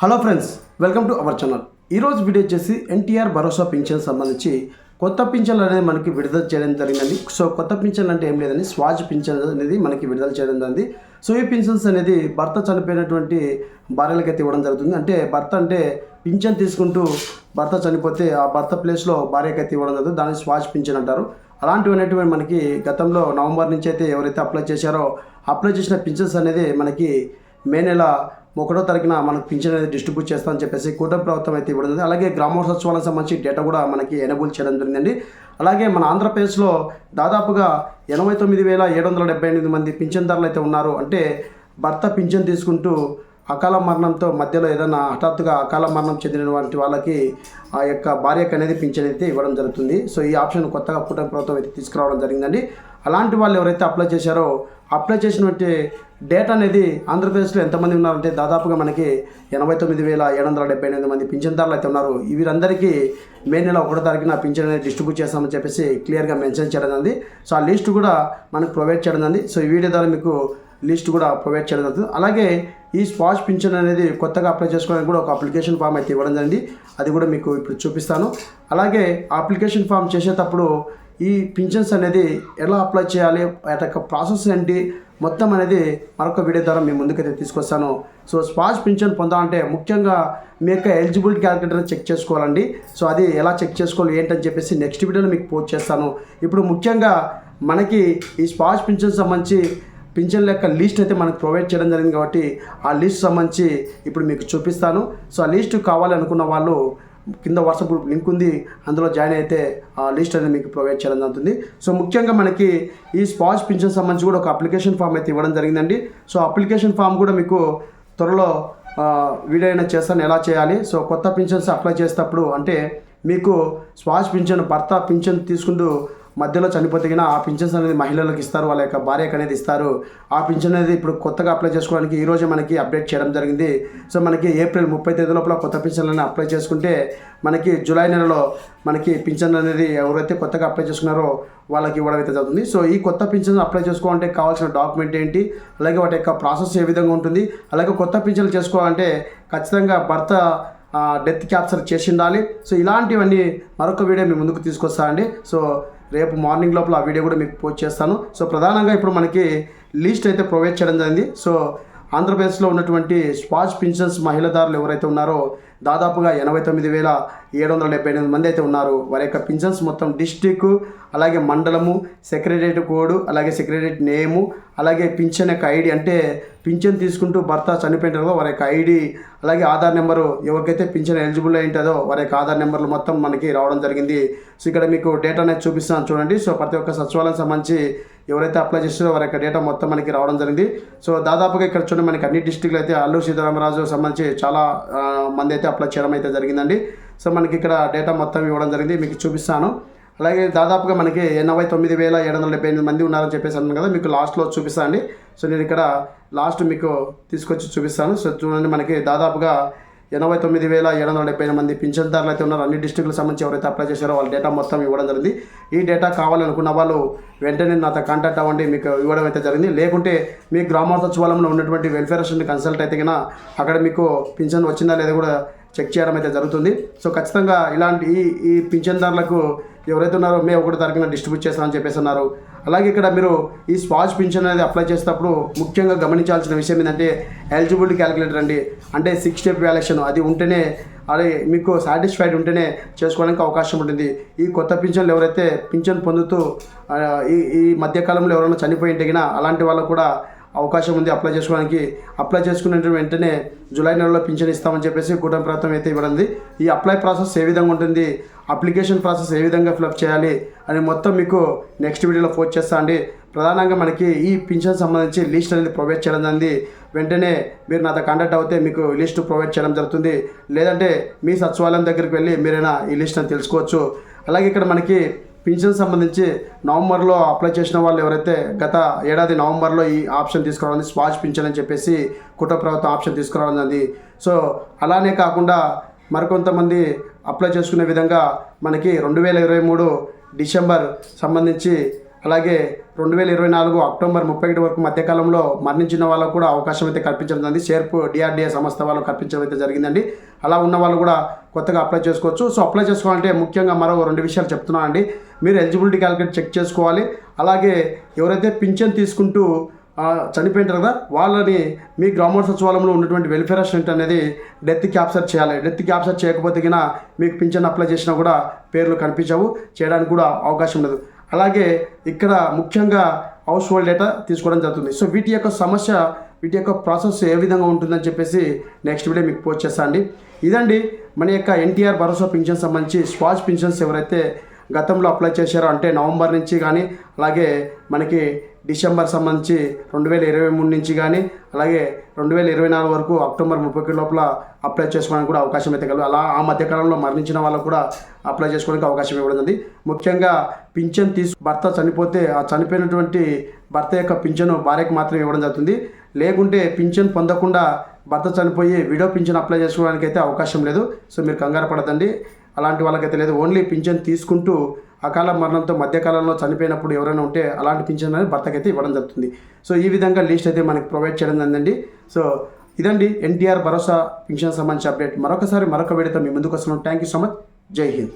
Hello friends, welcome to our channel. ఈరోజు video వచ్చేసి ఎన్టీఆర్ భరోసా pension సంబంధించి కొత్త పింఛన్లు అనేది మనకి విడుదల చేయడం జరిగిందండి. సో కొత్త పింఛన్లు అంటే ఏం లేదని స్వాజ్ పింఛన్ అనేది మనకి విడుదల చేయడం జరిగింది. సో ఈ పింఛన్స్ అనేది భర్త చనిపోయినటువంటి భార్యలకైతే ఇవ్వడం జరుగుతుంది. అంటే భర్త అంటే పింఛన్ తీసుకుంటూ భర్త చనిపోతే ఆ భర్త ప్లేస్లో భార్యకైతే ఇవ్వడం జరుగుతుంది. దాన్ని స్వాజ్ పింఛన్ అంటారు. అలాంటివి అనేటువంటి మనకి గతంలో నవంబర్ నుంచి అయితే ఎవరైతే అప్లై చేశారో అప్లై చేసిన పింఛన్స్ అనేది మనకి మే నెల 1వ తారీఖున మనకు పింఛన్ అనేది డిస్ట్రిబ్యూట్ చేస్తామని చెప్పేసి కూటమి ప్రభుత్వం అయితే ఇవ్వడం. అలాగే గ్రామ సచివాలయం సంబంధించి డేటా కూడా మనకి ఎనేబుల్ చేయడం జరిగిందండి. అలాగే మన ఆంధ్రప్రదేశ్లో దాదాపుగా 89,778 మంది పింఛన్దారులు అయితే ఉన్నారు. అంటే భర్త పింఛన్ తీసుకుంటూ అకాల మరణంతో మధ్యలో ఏదైనా హఠాత్తుగా అకాల మరణం చెందినటువంటి వాళ్ళకి ఆ యొక్క భార్యకు అనేది పింఛన్ అయితే ఇవ్వడం జరుగుతుంది. సో ఈ ఆప్షన్ కొత్తగా కూటమి ప్రభుత్వం అయితే తీసుకురావడం జరిగిందండి. అలాంటి వాళ్ళు ఎవరైతే అప్లై చేశారో అప్లై చేసినటువంటి డేటా అనేది ఆంధ్రప్రదేశ్లో ఎంతమంది ఉన్నారంటే దాదాపుగా మనకి 89,778 మంది పింఛన్దారులు అయితే ఉన్నారు. వీరందరికీ మే నెల 1వ తారీఖున పింఛన్ అనేది డిస్ట్రిబ్యూట్ చేస్తామని చెప్పేసి క్లియర్గా మెన్షన్ చేయడం జరిగింది. సో ఆ లిస్ట్ కూడా మనకు ప్రొవైడ్ చేయడం జరిగింది. సో ఈ వీడియో ద్వారా మీకు లిస్ట్ కూడా ప్రొవైడ్ చేయడం జరుగుతుంది. అలాగే ఈ స్వాజ్ పింఛన్ అనేది కొత్తగా అప్లై చేసుకోవడానికి కూడా ఒక అప్లికేషన్ ఫామ్ అయితే ఇవ్వడం జరిగింది. అది కూడా మీకు ఇప్పుడు చూపిస్తాను. అలాగే ఆ అప్లికేషన్ ఫామ్ చేసేటప్పుడు ఈ పింఛన్స్ అనేది ఎలా అప్లై చేయాలి, వాటి యొక్క ప్రాసెస్ ఏంటి మొత్తం అనేది మరొక వీడియో ద్వారా మీ ముందుకైతే తీసుకొస్తాను. సో స్వాజ్ పింఛన్ పొందాలంటే ముఖ్యంగా మీ యొక్క ఎలిజిబిలిటీ క్యాలిక్యులేటర్ చెక్ చేసుకోవాలండి. సో అది ఎలా చెక్ చేసుకోవాలి ఏంటని చెప్పేసి నెక్స్ట్ వీడియోలో మీకు పోస్ట్ చేస్తాను. ఇప్పుడు ముఖ్యంగా మనకి ఈ స్వాజ్ పింఛన్ సంబంధించి పింఛన్ల యొక్క లిస్ట్ అయితే మనకు ప్రొవైడ్ చేయడం జరిగింది కాబట్టి ఆ లిస్ట్ సంబంధించి ఇప్పుడు మీకు చూపిస్తాను. సో ఆ లిస్ట్ కావాలనుకున్న వాళ్ళు కింద వాట్సాప్ గ్రూప్ లింక్ ఉంది, అందులో జాయిన్ అయితే ఆ లిస్ట్ అనేది మీకు ప్రొవైడ్ చేయడం జరుగుతుంది. సో ముఖ్యంగా మనకి ఈ స్వాజ్ పింఛన్ సంబంధించి కూడా ఒక అప్లికేషన్ ఫామ్ అయితే ఇవ్వడం జరిగిందండి. సో అప్లికేషన్ ఫామ్ కూడా మీకు త్వరలో వీడియో అయినా చేస్తాను ఎలా చేయాలి. సో కొత్త పింఛన్స్ అప్లై చేసేటప్పుడు అంటే మీకు స్వాజ్ పింఛన్ భర్త పింఛన్ తీసుకుంటూ మధ్యలో చనిపోతే ఆ పింఛన్స్ అనేది మహిళలకు ఇస్తారు, వాళ్ళ యొక్క భార్యకు అనేది ఇస్తారు. ఆ పింఛన్ అనేది ఇప్పుడు కొత్తగా అప్లై చేసుకోవడానికి ఈరోజు మనకి అప్డేట్ చేయడం జరిగింది. సో మనకి ఏప్రిల్ 30 తేదీ లోపల కొత్త పింఛన్లను అప్లై చేసుకుంటే మనకి జూలై నెలలో మనకి పింఛన్ అనేది ఎవరైతే కొత్తగా అప్లై చేసుకున్నారో వాళ్ళకి ఇవ్వడం అయితే జరుగుతుంది. సో ఈ కొత్త పింఛన్ అప్లై చేసుకోవాలంటే కావాల్సిన డాక్యుమెంట్ ఏంటి, అలాగే వాటి యొక్క ప్రాసెస్ ఏ విధంగా ఉంటుంది, అలాగే కొత్త పింఛన్లు చేసుకోవాలంటే ఖచ్చితంగా భర్త డెత్ క్యాప్చర్ చేసి ఉండాలి. సో ఇలాంటివన్నీ మరొక వీడియో మీ ముందుకు తీసుకొస్తా అండి. సో రేపు మార్నింగ్ లోపల ఆ వీడియో కూడా మీకు పోస్ట్ చేస్తాను. సో ప్రధానంగా ఇప్పుడు మనకి లిస్ట్ అయితే ప్రొవైడ్ చేయడం జరిగింది. సో ఆంధ్రప్రదేశ్లో ఉన్నటువంటి స్వాజ్ పింఛన్స్ మహిళదారులు ఎవరైతే ఉన్నారో దాదాపుగా 89,778 మంది అయితే ఉన్నారు. వారి యొక్క పింఛన్స్ మొత్తం డిస్టిక్, అలాగే మండలము, సెక్రటరేట్ కోడ్, అలాగే సెక్రటరేట్ నేము, అలాగే పింఛన్ యొక్క ఐడి అంటే పింఛన్ తీసుకుంటూ భర్త చనిపోయినారో వారి యొక్క ఐడి, అలాగే ఆధార్ నెంబరు, ఎవరికైతే పింఛన్ ఎలిజిబుల్ అయి ఉంటుందో వారి యొక్క ఆధార్ నెంబర్లు మొత్తం మనకి రావడం జరిగింది. సో ఇక్కడ మీకు డేటా అనేది చూపిస్తాను చూడండి. సో ప్రతి ఒక్క సచివాలయం సంబంధించి ఎవరైతే అప్లై చేస్తారో వారి యొక్క డేటా మొత్తం మనకి రావడం జరిగింది. సో దాదాపుగా ఇక్కడ చూడండి మనకి అన్ని డిస్టిక్లు అయితే అల్లూరు సీతారామరాజు సంబంధించి చాలా మంది అయితే అప్లై చేయడం అయితే జరిగిందండి. సో మనకి ఇక్కడ డేటా మొత్తం ఇవ్వడం జరిగింది, మీకు చూపిస్తాను. అలాగే దాదాపుగా మనకి 89,778 మంది ఉన్నారని చెప్పేసి అన్నాను కదా, మీకు లాస్ట్లో చూపిస్తాను అండి. సో నేను ఇక్కడ లాస్ట్ మీకు తీసుకొచ్చి చూపిస్తాను. సో చూడండి మనకి దాదాపుగా 89,778 మంది పింఛన్దారులు అయితే ఉన్నారు. అన్ని డిస్ట్రిక్ట్లకు సంబంధించి ఎవరైతే అప్లై చేశారో వాళ్ళ డేటా మొత్తం ఇవ్వడం జరిగింది. ఈ డేటా కావాలనుకున్న వాళ్ళు వెంటనే నాతో కాంటాక్ట్ అవ్వండి, మీకు ఇవ్వడం అయితే జరిగింది. లేకుంటే మీ గ్రామ సచివాలయంలో ఉన్నటువంటి వెల్ఫేర్ అసిస్టెంట్ కన్సల్ట్ అయితే కన్నా అక్కడ మీకు పింఛన్ వచ్చిందా లేదా కూడా చెక్ చేయడం అయితే జరుగుతుంది. సో ఖచ్చితంగా ఇలాంటి ఈ పింఛన్దారులకు ఎవరైతే ఉన్నారో మే 1వ తారీఖున డిస్ట్రిబ్యూట్ చేస్తామని చెప్పేసి అన్నారు. అలాగే ఇక్కడ మీరు ఈ స్వాజ్ పింఛన్ అనేది అప్లై చేసేటప్పుడు ముఖ్యంగా గమనించాల్సిన విషయం ఏంటంటే ఎలిజిబిలిటీ క్యాలిక్యులేటర్ అండి. అంటే 6 స్టెప్ వాల్యుయేషన్ అది ఉంటేనే, అది మీకు సాటిస్ఫైడ్ ఉంటేనే చేసుకోవడానికి అవకాశం ఉంటుంది. ఈ కొత్త పింఛన్లు ఎవరైతే పింఛన్ పొందుతూ ఈ మధ్యకాలంలో ఎవరైనా చనిపోయి ఉంటే అలాంటి వాళ్ళకు కూడా అవకాశం ఉంది అప్లై చేసుకోవడానికి. అప్లై చేసుకున్న వెంటనే జూలై నెలలో పింఛన్ ఇస్తామని చెప్పేసి కూటమి ప్రభుత్వం అయితే ఇవ్వడింది. ఈ అప్లై ప్రాసెస్ ఏ విధంగా ఉంటుంది, అప్లికేషన్ ప్రాసెస్ ఏ విధంగా ఫిల్అప్ చేయాలి అని మొత్తం మీకు నెక్స్ట్ వీడియోలో పోస్ట్ చేస్తా అండి. ప్రధానంగా మనకి ఈ పింఛన్ సంబంధించి లిస్ట్ అనేది ప్రొవైడ్ చేయడం జరిగింది. వెంటనే మీరు నాతో కాంటాక్ట్ అవుతే మీకు లిస్ట్ ప్రొవైడ్ చేయడం జరుగుతుంది. లేదంటే మీ సచివాలయం దగ్గరికి వెళ్ళి మీరైనా ఈ లిస్ట్ అని తెలుసుకోవచ్చు. అలాగే ఇక్కడ మనకి పింఛన్ సంబంధించి నవంబర్లో అప్లై చేసిన వాళ్ళు ఎవరైతే గత ఏడాది నవంబర్లో ఈ ఆప్షన్ తీసుకురావడం స్వాజ్ పింఛన్ అని చెప్పేసి కూటమి ప్రభుత్వం ఆప్షన్ తీసుకురావడం జరిగింది. సో అలానే కాకుండా మరికొంతమంది అప్లై చేసుకునే విధంగా మనకి 2023 డిసెంబర్ సంబంధించి అలాగే 2024 అక్టోబర్ 31 వరకు మధ్యకాలంలో మరణించిన వాళ్ళకు కూడా అవకాశం అయితే కల్పించడం జరిగింది. షేర్పు డిఆర్డిఏ సంస్థ వాళ్ళు కల్పించడం అయితే జరిగిందండి. అలా ఉన్న వాళ్ళు కూడా కొత్తగా అప్లై చేసుకోవచ్చు. సో అప్లై చేసుకోవాలంటే ముఖ్యంగా మరో 2 విషయాలు చెప్తున్నాను అండి. మీరు ఎలిజిబిలిటీ క్యాలిక్యులేట్ చెక్ చేసుకోవాలి. అలాగే ఎవరైతే పింఛన్ తీసుకుంటూ చనిపోయింటారు కదా, వాళ్ళని మీ గ్రామ సచివాలయంలో ఉన్నటువంటి వెల్ఫేర్ అసిస్టెంట్ అనేది డెత్ క్యాప్చర్ చేయాలి. డెత్ క్యాప్చర్ చేయకపోతే కినా మీకు పింఛన్ అప్లై చేసినా కూడా పేర్లు కనిపించవు, చేయడానికి కూడా అవకాశం లేదు. అలాగే ఇక్కడ ముఖ్యంగా హౌస్ హోల్డ్ డేటా తీసుకోవడం జరుగుతుంది. సో వీటి యొక్క సమస్య, వీటి యొక్క ప్రాసెస్ ఏ విధంగా ఉంటుందని చెప్పేసి నెక్స్ట్ వీడియో మీకు పోస్ట్ చేస్తాను అండి. ఇదండి మన యొక్క ఎన్టీఆర్ భరోసా పింఛన్ సంబంధించి స్వాజ్ పింఛన్స్ ఎవరైతే గతంలో అప్లై చేశారో, అంటే నవంబర్ నుంచి కానీ అలాగే మనకి డిసెంబర్ సంబంధించి 2023 నుంచి కానీ అలాగే 2024 వరకు అక్టోబర్ 30 లోపల అప్లై చేసుకోవడానికి కూడా అవకాశం అయితే కలదు. అలా ఆ మధ్యకాలంలో మరణించిన వాళ్ళకు కూడా అప్లై చేసుకోవడానికి అవకాశం ఇవ్వబడింది. ముఖ్యంగా పింఛన్ భర్త చనిపోతే ఆ చనిపోయినటువంటి భర్త యొక్క పింఛను భార్యకు మాత్రమే ఇవ్వడం జరుగుతుంది. లేకుంటే పింఛన్ పొందకుండా భర్త చనిపోయి విడో పింఛన్ అప్లై చేసుకోవడానికి అయితే అవకాశం లేదు. సో మీరు కంగారు పడదండి, అలాంటి వాళ్ళకైతే లేదు. ఓన్లీ పింఛన్ తీసుకుంటూ అకాల మరణంతో మధ్యకాలంలో చనిపోయినప్పుడు ఎవరైనా ఉంటే అలాంటి పింఛన్ అనేది భర్తకైతే ఇవ్వడం జరుగుతుంది. సో ఈ విధంగా లిస్ట్ అయితే మనకి ప్రొవైడ్ చేయడం జరిగిందండి. సో ఇదండి ఎన్టీఆర్ భరోసా పింఛన్ సంబంధించి అప్డేట్. మరొక వీడియోతో మీ ముందుకు వస్తున్నాం. Thank you so much. జై హింద్.